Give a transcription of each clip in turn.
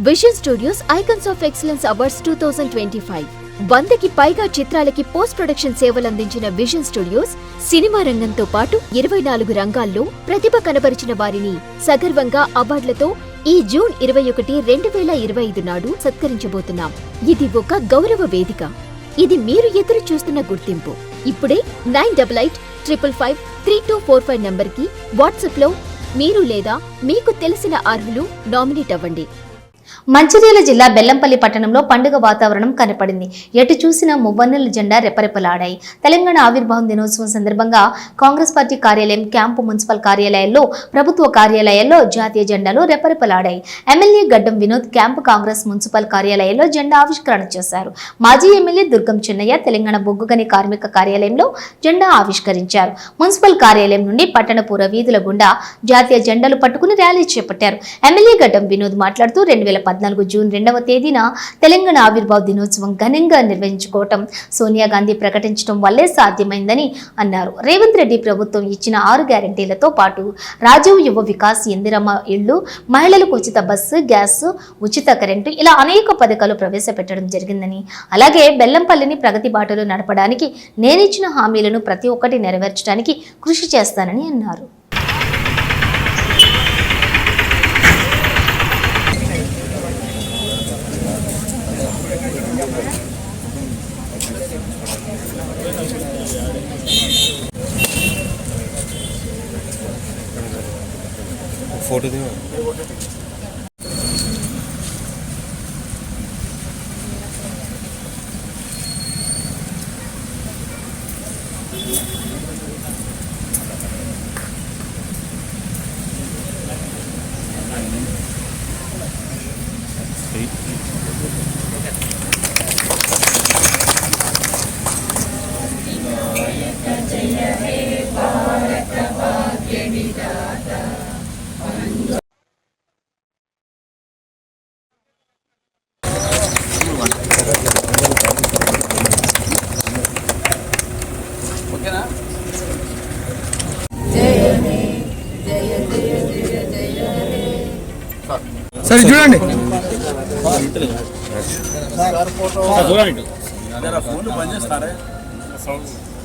Vision studios icons of excellence awards 2025 100కి పైగా చిత్రాలకి post production సేవలు అందించిన విజన్ స్టూడియోస్ సినిమా రంగంతో పాటు 24 రంగాల్లో ప్రతిభ కనబరిచిన వారిని సగర్వంగా అవార్డులతో ఈ జూన్ 21, 2025 నాడు సత్కరించబోతున్నాం. ఇది ఒక గౌరవ వేదిక. ఇది మీరు ఎదురు చూస్తున్న గుర్తింపు. ఇప్పుడే 9855553245 నంబర్కి వాట్సాప్లో మీరు లేదా మీకు తెలిసిన అర్హులు నామినేట్ అవ్వండి. మంచిర్యాల జిల్లా బెల్లంపల్లి పట్టణంలో పండుగ వాతావరణం కనపడింది. ఎటు చూసినా మువ్వన్నెల జెండా రెపరెపలాడాయి. తెలంగాణ ఆవిర్భావం దినోత్సవం సందర్భంగా కాంగ్రెస్ పార్టీ కార్యాలయం, క్యాంపు, మున్సిపల్ కార్యాలయాల్లో, ప్రభుత్వ కార్యాలయాల్లో జాతీయ జెండాలు రెపరెపలాడాయి. ఎమ్మెల్యే గడ్డం వినోద్ క్యాంపు, కాంగ్రెస్ మున్సిపల్ కార్యాలయంలో జెండా ఆవిష్కరణ చేశారు. మాజీ ఎమ్మెల్యే దుర్గం చిన్నయ్య తెలంగాణ బొగ్గుగని కార్మిక కార్యాలయంలో జెండా ఆవిష్కరించారు. మున్సిపల్ కార్యాలయం నుండి పట్టణ పూర వీధుల గుండా జాతీయ జెండాలు పట్టుకుని ర్యాలీ చేపట్టారు. ఎమ్మెల్యే గడ్డం వినోద్ మాట్లాడుతూ 2014 జూన్ 2వ తేదీన తెలంగాణ ఆవిర్భావ దినోత్సవం ఘనంగా నిర్వహించుకోవటం సోనియా గాంధీ ప్రకటించడం వల్లే సాధ్యమైందని అన్నారు. రేవంత్ రెడ్డి ప్రభుత్వం ఇచ్చిన 6 గ్యారెంటీలతో పాటు రాజీవ్ యువ వికాస్, ఇందిరమ్మ ఇళ్లు, మహిళలకు ఉచిత బస్సు, గ్యాస్, ఉచిత కరెంటు ఇలా అనేక పథకాలు ప్రవేశపెట్టడం జరిగిందని, అలాగే బెల్లంపల్లిని ప్రగతి బాటలో నడపడానికి నేనిచ్చిన హామీలను ప్రతి ఒక్కటి నెరవేర్చడానికి కృషి చేస్తానని అన్నారు. फोटो दे సరే చూడండి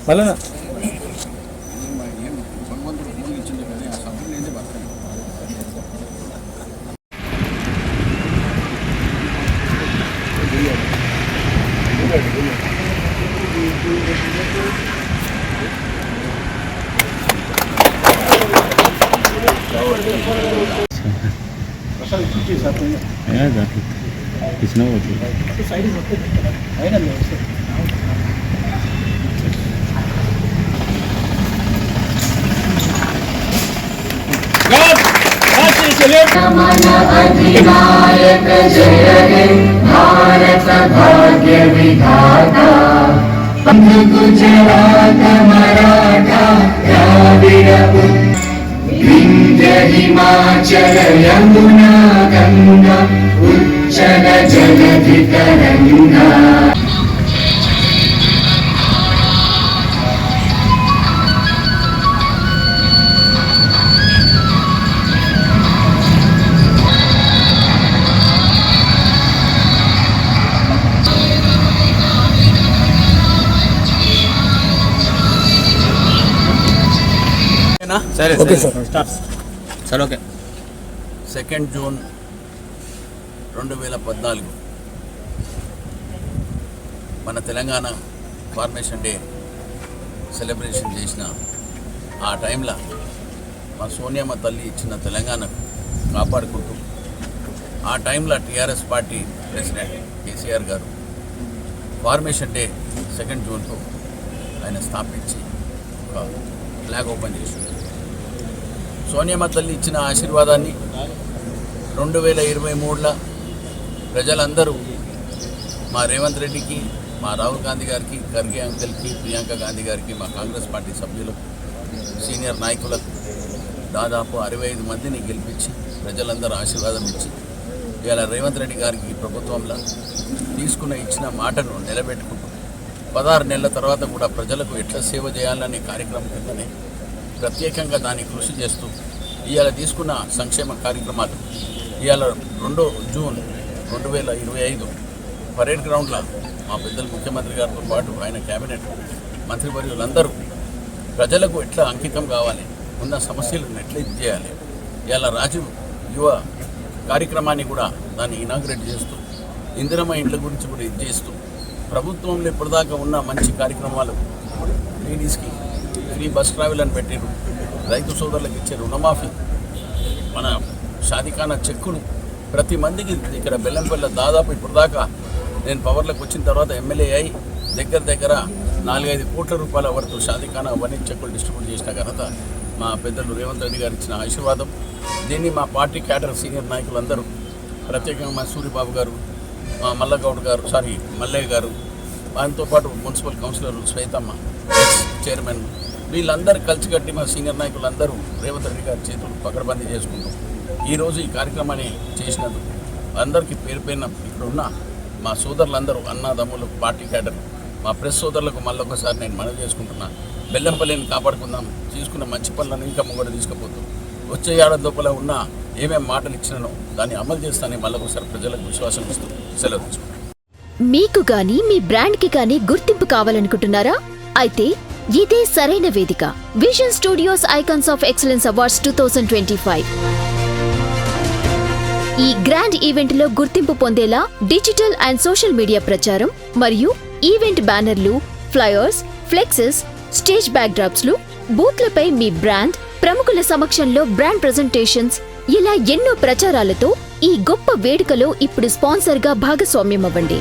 మళ్ళా किसने अधिनायक जय हे भारत भाग्य विधाता, गुजरात मराठा द्राविड़ विंध्य हिमाचल यमुना गंगा उच्चल जलधि तरंगा. సరే ఓకే సార్ ఓకే. 2 జూన్ 2014 మన తెలంగాణ ఫార్మేషన్ డే సెలబ్రేషన్ చేసిన ఆ టైంలో మా సోనియమ్మ తల్లి ఇచ్చిన తెలంగాణకు కాపాడుకుంటూ ఆ టైంలో టీఆర్ఎస్ పార్టీ ప్రెసిడెంట్ కేసీఆర్ గారు ఫార్మేషన్ డే 2 జూన్కు ఆయన స్థాపించి ఒక ఫ్లాగ్ ఓపెన్ చేసింది. సోనియమ్మ తల్లి ఇచ్చిన ఆశీర్వాదాన్ని 2023లో ప్రజలందరూ మా రేవంత్ రెడ్డికి, మా రాహుల్ గాంధీ గారికి, ఖర్గే అంకల్కి, ప్రియాంక గాంధీ గారికి, మా కాంగ్రెస్ పార్టీ సభ్యులకు, సీనియర్ నాయకులకు దాదాపు 65 మందిని గెలిపించి ప్రజలందరూ ఆశీర్వాదం ఇచ్చి ఇవాళ రేవంత్ రెడ్డి గారికి ప్రభుత్వంలో ఇచ్చిన మాటను నిలబెట్టుకుంటూ 16 నెలల తర్వాత కూడా ప్రజలకు ఎట్లా సేవ చేయాలనే కార్యక్రమం కిందనే ప్రత్యేకంగా దాన్ని కృషి చేస్తూ ఇవాళ తీసుకున్న సంక్షేమ కార్యక్రమాలు ఇవాళ 2 జూన్ 2025 పరేడ్ గ్రౌండ్లో మా పెద్దలు ముఖ్యమంత్రి గారితో పాటు ఆయన కేబినెట్ మంత్రివర్యులందరూ ప్రజలకు ఎట్లా అంకితం కావాలి, ఉన్న సమస్యలను ఎట్లా ఇది చేయాలి, ఇలా రాజీవ్ యువ కార్యక్రమాన్ని కూడా దాన్ని ఇనాగ్రేట్ చేస్తూ ఇందిరమ్మ ఇండ్ల గురించి కూడా ఇది చేస్తూ ప్రభుత్వంలో ఇప్పటిదాకా ఉన్న మంచి కార్యక్రమాలు లేడీస్కి ఫ్రీ బస్ ట్రావెల్ అని పెట్టారు, రైతు సోదరులకు ఇచ్చే రుణమాఫీ, మన షాదీఖానా చెక్కులు ప్రతి మందికి ఇక్కడ బెల్లంపల్లి దాదాపు ఇప్పటిదాకా నేను పవర్లోకి వచ్చిన తర్వాత ఎమ్మెల్యే అయి దగ్గర 4-5 కోట్ల రూపాయల వరకు షాదీఖానా అవన్నీ చెక్కులు డిస్ట్రిబ్యూట్ చేసిన ఘనత మా పెద్దలు రేవంత్ రెడ్డి గారు ఇచ్చిన ఆశీర్వాదం. దీన్ని మా పార్టీ క్యాడర్ సీనియర్ నాయకులందరూ ప్రత్యేకంగా మా సూరిబాబు గారు, మా మల్లయ్య గారు, దాంతో పాటు మున్సిపల్ కౌన్సిలర్ శ్వేతమ్మ చైర్మన్ వీళ్ళందరూ కలిసికట్టి మా సీనియర్ నాయకులందరూ రేవంత్ రెడ్డి గారి చేతులు పకడ్బందీ చేసుకుంటాం. ఈరోజు ఈ కార్యక్రమాన్ని చేసినందుకు అందరికీ పేరు పేరున ఇక్కడ ఉన్న మా సోదరులందరూ అన్నదమ్ములు పార్టీ క్యాడర్ మా ప్రెస్ సోదరులకు మళ్ళొకసారి నేను మనవి చేసుకుంటున్నాను. బెల్లంపల్లిని కాపాడుకుందాం, తీసుకున్న మంచి పనులను ఇంకా ముంగడ తీసుకుపోతూ వచ్చే ఏడాది లోపల ఉన్న ఏమేమి మాటలు ఇచ్చినానో దాన్ని అమలు చేస్తానని మళ్ళొకసారి ప్రజలకు విశ్వాసం ఇస్తూ సెలవు తీసుకుంటాను. మీకు గాని మీ బ్రాండ్ కి గాని గుర్తింపు కావాలనుకుంటున్నారా? అయితే ఇదే సరైన వేదిక. Vision studios icons of excellence awards 2025. ఈ గ్రాండ్ ఈవెంట్ లో గుర్తింపు పొందేలా డిజిటల్ అండ్ సోషల్ మీడియా ప్రచారం మరియు ఈవెంట్ బ్యానర్లు, ఫ్లయర్స్, ఫ్లెక్సెస్, స్టేజ్ బ్యాక్డ్రాప్స్ లు, బూత్లపై మీ బ్రాండ్, ప్రముఖుల సమక్షంలో బ్రాండ్ ప్రెజెంటేషన్స్, ఇలా ఎన్నో ప్రచారాలతో ఈ గొప్ప వేడుకలో ఇప్పుడు స్పాన్సర్గా భాగస్వామ్యం అవ్వండి.